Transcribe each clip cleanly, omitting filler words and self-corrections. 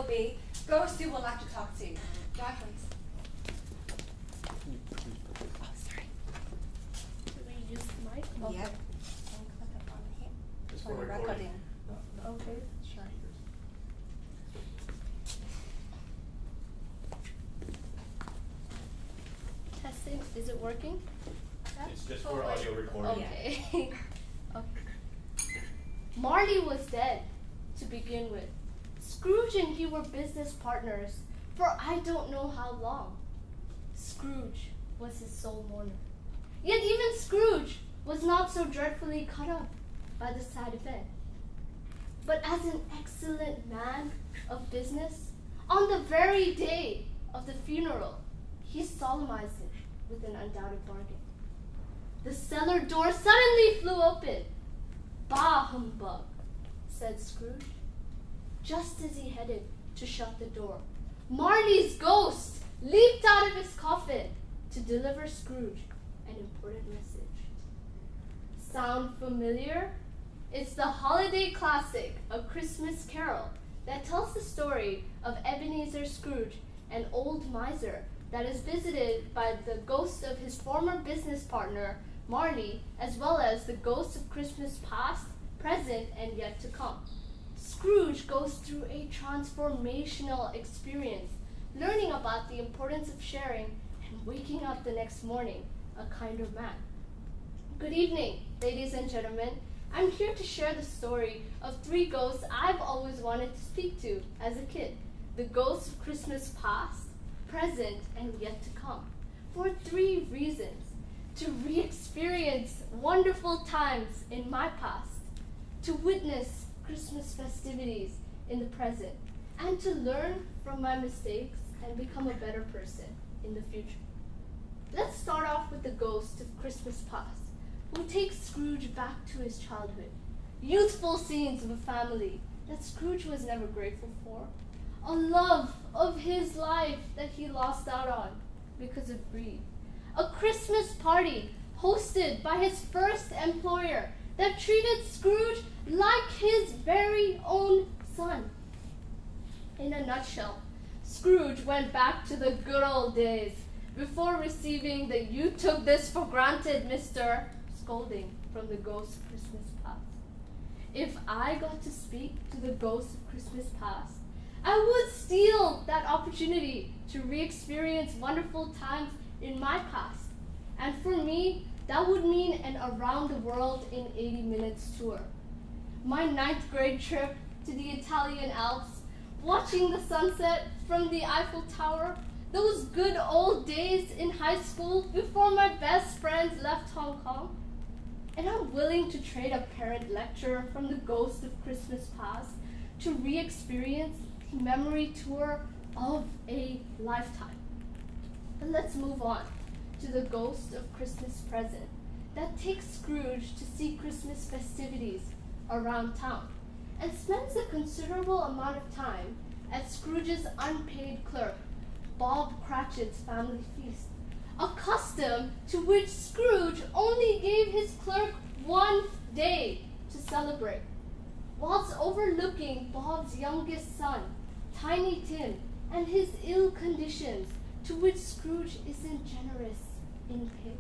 be ghosts who would like to talk to you. Drive, please. Oh, sorry. Do we use the mic? Okay. Yep. And click up on here. Just For for the recording. recording. Okay. Sure. Testing. Is it working? It's just for audio recording. Okay. Okay. Marley was dead to begin with. Scrooge and he were business partners for I don't know how long. Scrooge was his sole mourner. Yet even Scrooge was not so dreadfully cut up by the sad event. But as an excellent man of business, on the very day of the funeral, he solemnized it with an undoubted bargain. The cellar door suddenly flew open. Bah, humbug, said Scrooge. Just as he headed to shut the door, Marley's ghost leaped out of his coffin to deliver Scrooge an important message. Sound familiar? It's the holiday classic, A Christmas Carol, that tells the story of Ebenezer Scrooge, an old miser that is visited by the ghost of his former business partner, Marley, as well as the ghosts of Christmas past, present, and yet to come. Scrooge goes through a transformational experience, learning about the importance of sharing and waking up the next morning a kinder man. Good evening, ladies and gentlemen. I'm here to share the story of three ghosts I've always wanted to speak to as a kid. The ghosts of Christmas past, present, and yet to come. For three reasons. To re-experience wonderful times in my past, to witness Christmas festivities in the present, and to learn from my mistakes and become a better person in the future. Let's start off with the ghost of Christmas past, who takes Scrooge back to his childhood. Youthful scenes of a family that Scrooge was never grateful for. A love of his life that he lost out on because of greed. A Christmas party hosted by his first employer that treated Scrooge like his very own son. In a nutshell, Scrooge went back to the good old days before receiving the "you took this for granted, mister" scolding from the ghost of Christmas past. If I got to speak to the ghost of Christmas past, I would steal that opportunity to re-experience wonderful times in my past. And for me, that would mean an around the world in 80 minutes tour. My 9th grade trip to the Italian Alps, watching the sunset from the Eiffel Tower, those good old days in high school before my best friends left Hong Kong. And I'm willing to trade a parent lecture from the ghost of Christmas past to re-experience the memory tour of a lifetime. But let's move on to the ghost of Christmas present that takes Scrooge to see Christmas festivities around town and spends a considerable amount of time at Scrooge's unpaid clerk, Bob Cratchit's family feast, a custom to which Scrooge only gave his clerk one day to celebrate, whilst overlooking Bob's youngest son, Tiny Tim, and his ill conditions to which Scrooge isn't generous in pay.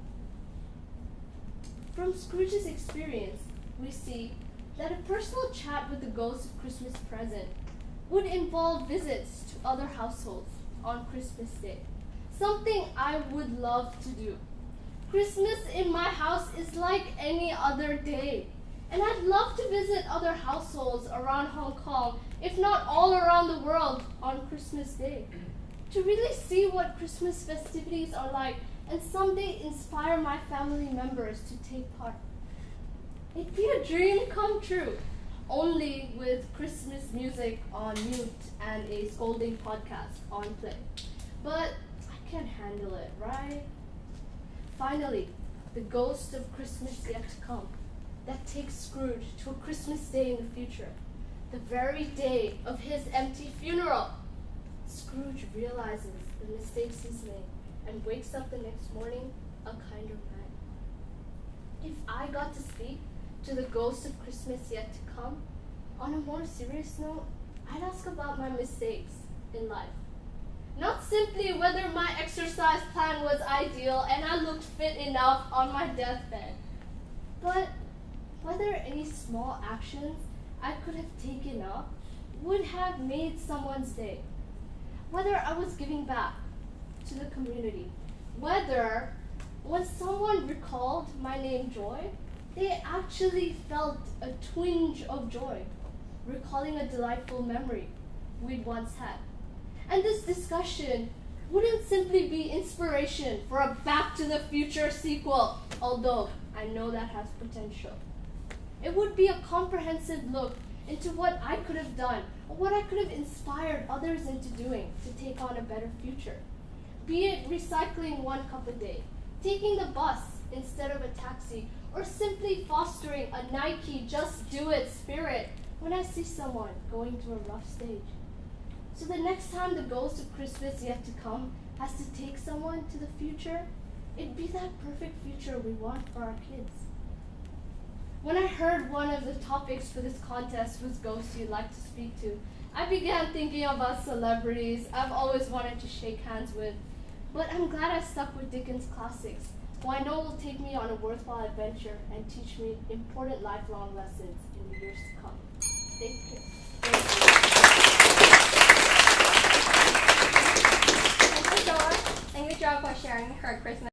From Scrooge's experience, we see that a personal chat with the ghost of Christmas present would involve visits to other households on Christmas Day, something I would love to do. Christmas in my house is like any other day, and I'd love to visit other households around Hong Kong, if not all around the world, on Christmas Day, to really see what Christmas festivities are like and someday inspire my family members to take part. It'd be a dream come true, only with Christmas music on mute and a scolding podcast on play. But I can handle it, right? Finally, the ghost of Christmas yet to come that takes Scrooge to a Christmas day in the future, the very day of his empty funeral. Scrooge realizes the mistakes he's made and wakes up the next morning a kinder man. If I got to speak to the ghost of Christmas yet to come, on a more serious note, I'd ask about my mistakes in life. Not simply whether my exercise plan was ideal and I looked fit enough on my deathbed, but whether any small actions I could have taken up would have made someone's day. Whether I was giving back to the community, whether when someone recalled my name Joy, they actually felt a twinge of joy, recalling a delightful memory we'd once had. And this discussion wouldn't simply be inspiration for a Back to the Future sequel, although I know that has potential. It would be a comprehensive look into what I could have done, or what I could have inspired others into doing to take on a better future. Be it recycling 1 cup a day, taking the bus instead of a taxi, or simply fostering a Nike Just Do It spirit when I see someone going through a rough stage. So the next time the ghost of Christmas yet to come has to take someone to the future, it'd be that perfect future we want for our kids. When I heard one of the topics for this contest was ghosts you'd like to speak to, I began thinking about celebrities I've always wanted to shake hands with. But I'm glad I stuck with Dickens' classics, who I know will take me on a worthwhile adventure and teach me important lifelong lessons in the years to come. Thank you. Thank you, Joy. Thank you, Joy, for sharing her Christmas